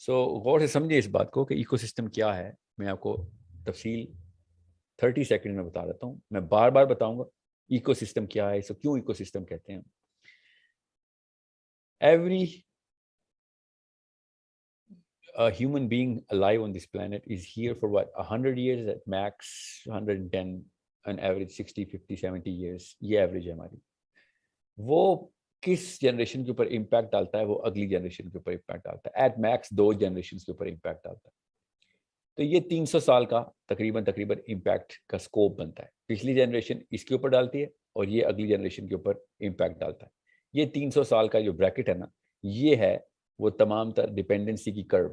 سو غور سے سمجھے اس بات کو کہ ایکو سسٹم کیا ہے. میں آپ کو تفصیل 30 سیکنڈ میں بتا دیتا ہوں. میں بار بار بتاؤں گا ایکو سسٹم کیا ہے, اسے کیوں ایکو سسٹم کہتے ہیں. Every human being alive on this planet is here for what 100 years at max, 110 and average 60 50 70 years. یہ ایوریج ہے ہماری. وہ کس جنریشن کے اوپر امپیکٹ ڈالتا ہے؟ وہ اگلی جنریشن کے اوپر امپیکٹ ڈالتا ہے. ایٹ میکس 2 جنریشن کے اوپر امپیکٹ ڈالتا ہے. تو یہ 300 سال کا تقریباً امپیکٹ کا اسکوپ بنتا ہے. پچھلی جنریشن اس کے اوپر ڈالتی ہے اور یہ اگلی جنریشن کے اوپر امپیکٹ ڈالتا ہے. یہ 300 سال کا جو بریکٹ ہے نا, یہ ہے وہ تمام تر ڈپینڈنسی کی کرو.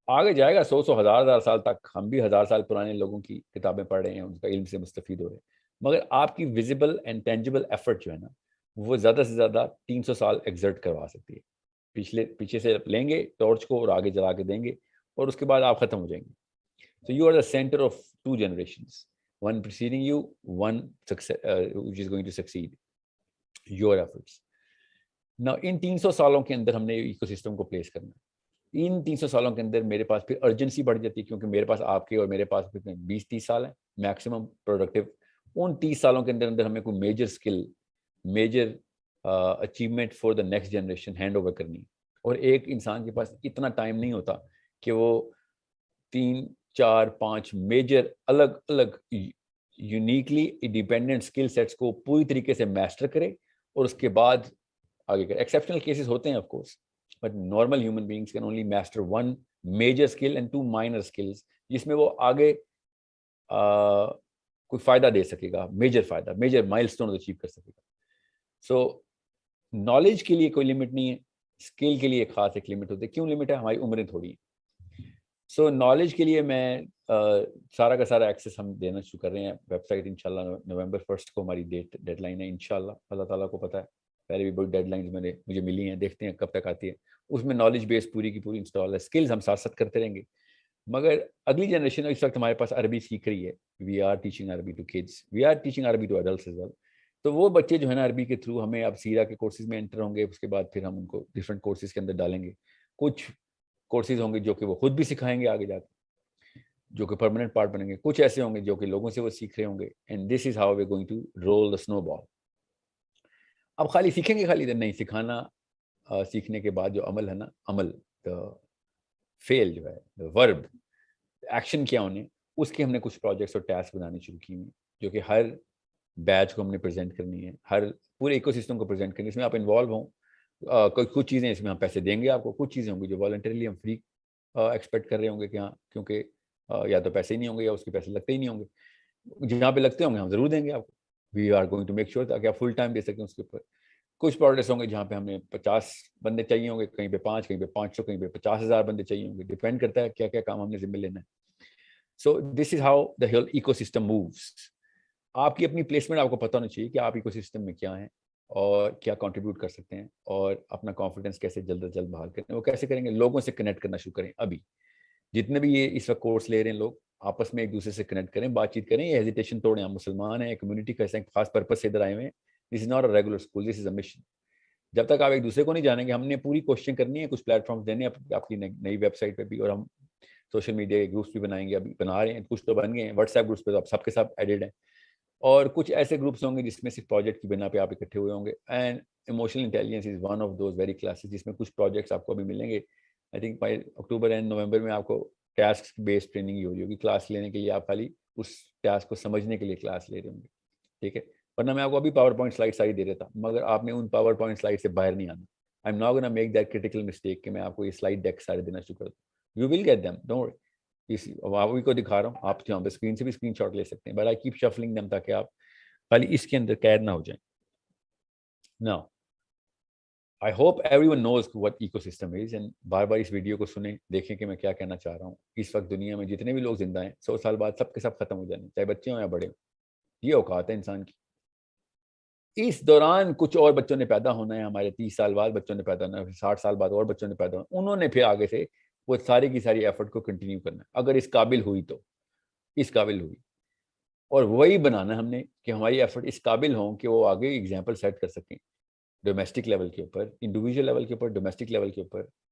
آگے جائے گا 100 ہزار سال تک. ہم بھی 1000 سال پرانے لوگوں کی کتابیں پڑھ رہے ہیں, ان کا علم سے مستفید ہو رہے ہیں. مگر آپ کی ویزیبل اینڈ ٹینجیبل ایفرٹ جو ہے نا, وہ زیادہ سے زیادہ 300 سال ایگزرٹ کروا سکتی ہے. پیچھے سے لیں گے ٹارچ کو اور آگے جلا کے دیں گے اور اس کے بعد آپ ختم ہو جائیں گے. So you are the center of 2 generations, one preceding you, one which is going to succeed your efforts. Now in 300 سالوں کے اندر ہم نے ایکو سسٹم کو پلیس کرنا ہے. ان 300 سالوں کے اندر میرے پاس پھر ارجنسی بڑھ جاتی ہے, کیونکہ میرے پاس آپ کے اور میرے پاس 20-30 سال ہیں میکسیمم پروڈکٹیو. ان 30 سالوں کے اندر ہمیں کوئی major skill, major achievement for the next generation hand over کرنی ہے. اور ایک انسان کے پاس اتنا ٹائم نہیں ہوتا کہ وہ 3-4-5 میجر الگ الگ یونیکلی انڈیپینڈنٹ اسکل سیٹس کو پوری طریقے سے میسٹر کرے اور اس کے بعد آگے کرے. ایکسیپشنل کیسز ہوتے ہیں of course, but normal human beings can only master 1 major skill and 2 minor skills, جس میں وہ آگے کوئی فائدہ دے سکے گا, میجر فائدہ, میجر مائل اسٹون اچیو کر سکے گا. سو نالج کے لیے کوئی لمٹ نہیں ہے, اسکل کے لیے خاص ایک لمٹ ہوتی ہے. کیوں لمٹ ہے؟ ہماری عمریں تھوڑی ہیں. سو نالج کے لیے میں سارا کا سارا ایکسیس ہم دینا شروع کر رہے ہیں. ویب سائٹ انشاءاللہ نومبر 1 کو ہماری ڈیڈ لائن ہے انشاءاللہ. اللہ تعالیٰ کو پتہ ہے, پہلے بھی بڑی ڈیڈ لائنز مجھے ملی ہیں, دیکھتے ہیں کب تک آتی ہے. اس میں نالج بیس پوری کی پوری انسٹال ہے. اسکلز ہم ساتھ ساتھ کرتے رہیں گے. مگر اگلی جنریشن اس وقت ہمارے پاس عربی سیکھ رہی ہے. We are teaching Arabic to kids, we are teaching Arabic to adults as well. تو وہ بچے جو ہے نا عربی کے تھرو ہمیں اب سیرا کے کورسز میں انٹر ہوں گے. اس کے بعد پھر ہم ان کو ڈفرینٹ کورسز کے اندر ڈالیں گے. کچھ کورسز ہوں گے جو کہ وہ خود بھی سکھائیں گے آگے جا کے, جو کہ پرماننٹ پارٹ بنیں گے. کچھ ایسے ہوں گے جو کہ لوگوں سے وہ سیکھ رہے ہوں گے. And this is how we going to roll the snowball. اب خالی سیکھیں گے خالی نہیں, سکھانا سیکھنے کے بعد جو عمل ہے نا, عمل فیل جو ہے ورب ایکشن کیا انہیں, اس کے ہم نے کچھ پروجیکٹس اور ٹاسک بنانے شروع کی ہیں جو کہ ہر بیچ کو ہم نے پریزنٹ کرنی ہے, ہر پورے ایکو سسٹم کو پریزنٹ کرنی ہے. اس میں آپ انوالو ہوں. کچھ چیزیں اس میں ہم پیسے دیں گے آپ کو, کچھ چیزیں ہوں گی جو والنٹریلی ہم فری ایکسپیکٹ کر رہے ہوں گے کہ ہاں, کیونکہ یا تو پیسے ہی نہیں ہوں گے یا اس کے پیسے لگتے ہی نہیں ہوں گے. جہاں پہ لگتے ہوں گے ہم ضرور دیں گے آپ کو. We are going to make sure تاکہ آپ فل ٹائم دے سکیں اس کے اوپر. کچھ پروجیکٹس ہوں گے جہاں پہ ہمیں 50 بندے چاہیے ہوں گے, کہیں پہ 5, کہیں پہ 500, کہیں پہ 50,000 بندے چاہیے ہوں گے. ڈپینڈ کرتا ہے کیا کیا کام ہم نے ذمہ لینا ہے. So this is how the whole ecosystem moves. آپ کی اپنی پلیسمنٹ آپ کو پتہ ہونا چاہیے کہ آپ ایکو سسٹم میں کیا ہیں اور کیا کنٹریبیوٹ کر سکتے ہیں, اور اپنا کانفیڈنس کیسے جلد از جلد بحال کریں. وہ کیسے کریں گے؟ لوگوں سے کنیکٹ کرنا شروع کریں. ابھی جتنے بھی یہ اس وقت کورس لے رہے ہیں لوگ, آپس میں ایک دوسرے سے کنیکٹ کریں, بات چیت کریں. یہ ہیزیٹیشن توڑیں. ہم مسلمان ہیں, کمیونٹی کا خاص پرپز سے ادھر آئے ہوئے ہیں. This is not a regular school, this is a mission. جب تک آپ ایک دوسرے کو نہیں جانیں گے, ہم نے پوری کوششیں کرنی ہے, کچھ پلیٹ فارمس دینے آپ کی نئی ویب سائٹ پہ بھی, اور ہم سوشل میڈیا کے گروپس بھی بنائیں گے. ابھی بنا رہے ہیں, کچھ تو بن گئے ہیں. واٹس ایپ گروپس پہ تو آپ سب کے ساتھ ایڈڈ ہیں, اور کچھ ایسے گروپس ہوں گے جس میں صرف پروجیکٹ کی بنا پہ آپ اکٹھے ہوئے ہوں گے. And emotional intelligence is one of those very classes, جس میں کچھ پروجیکٹس آپ کو ابھی ملیں گے. I think by October and November میں آپ کو ٹاسک بیسڈ ٹریننگ ہی ہو رہی ہوگی. کلاس لینے کے لیے آپ خالی اس ٹاسک کو سمجھنے کے لیے کلاس لے رہے ہوں گے, ٹھیک ہے. ورنہ میں آپ کو ابھی پاور پوائنٹ سلائڈ ساری دے رہا تھا, مگر آپ نے ان پاور پوائنٹ سلائڈ سے باہر نہیں آنا. I am not gonna make that critical mistake کہ میں آپ کو یہ سلائڈ ڈیک سارے دینا شروع کر دوں. You will get them, don't worry. آپ کو دکھا رہا ہوں, آپ یہاں پہ اسکرین سے بھی اسکرین شاٹ لے سکتے ہیں. But I keep shuffling them تاکہ آپ خالی اس کے اندر قید نہ ہو جائیں. Now, I hope everyone knows what ecosystem is, and بار بار اس ویڈیو کو سنیں, دیکھیں کہ میں کیا کہنا چاہ رہا ہوں. اس وقت دنیا میں جتنے بھی لوگ زندہ ہیں 100 سال بعد سب کے سب ختم ہو جانے, چاہے بچے ہوں یا بڑے ہوں. یہ اوقات ہے انسان کی. اس دوران کچھ اور بچوں نے پیدا ہونا ہے. ہمارے 30 سال بعد بچوں نے پیدا ہونا ہے, 60 سال بعد اور بچوں نے پیدا ہونا. انہوں نے پھر آگے سے وہ ساری کی ساری ایفرٹ کو کنٹینیو کرنا ہے, اگر اس قابل ہوئی تو. اس قابل ہوئی, اور وہی بنانا ہم نے کہ ہماری ایفرٹ اس قابل ہوں کہ وہ آگے ایگزامپل سیٹ کر سکیں, ڈومیسٹک لیول کے اوپر, انڈیویجول لیول کے اوپر, ڈومیسٹک لیول کے اوپر,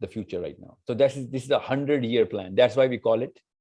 the future right now. So this is a 100-year plan. That's why we call it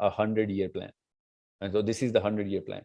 a 100-year plan. And so this is the 100-year plan.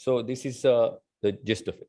So this is the gist of it.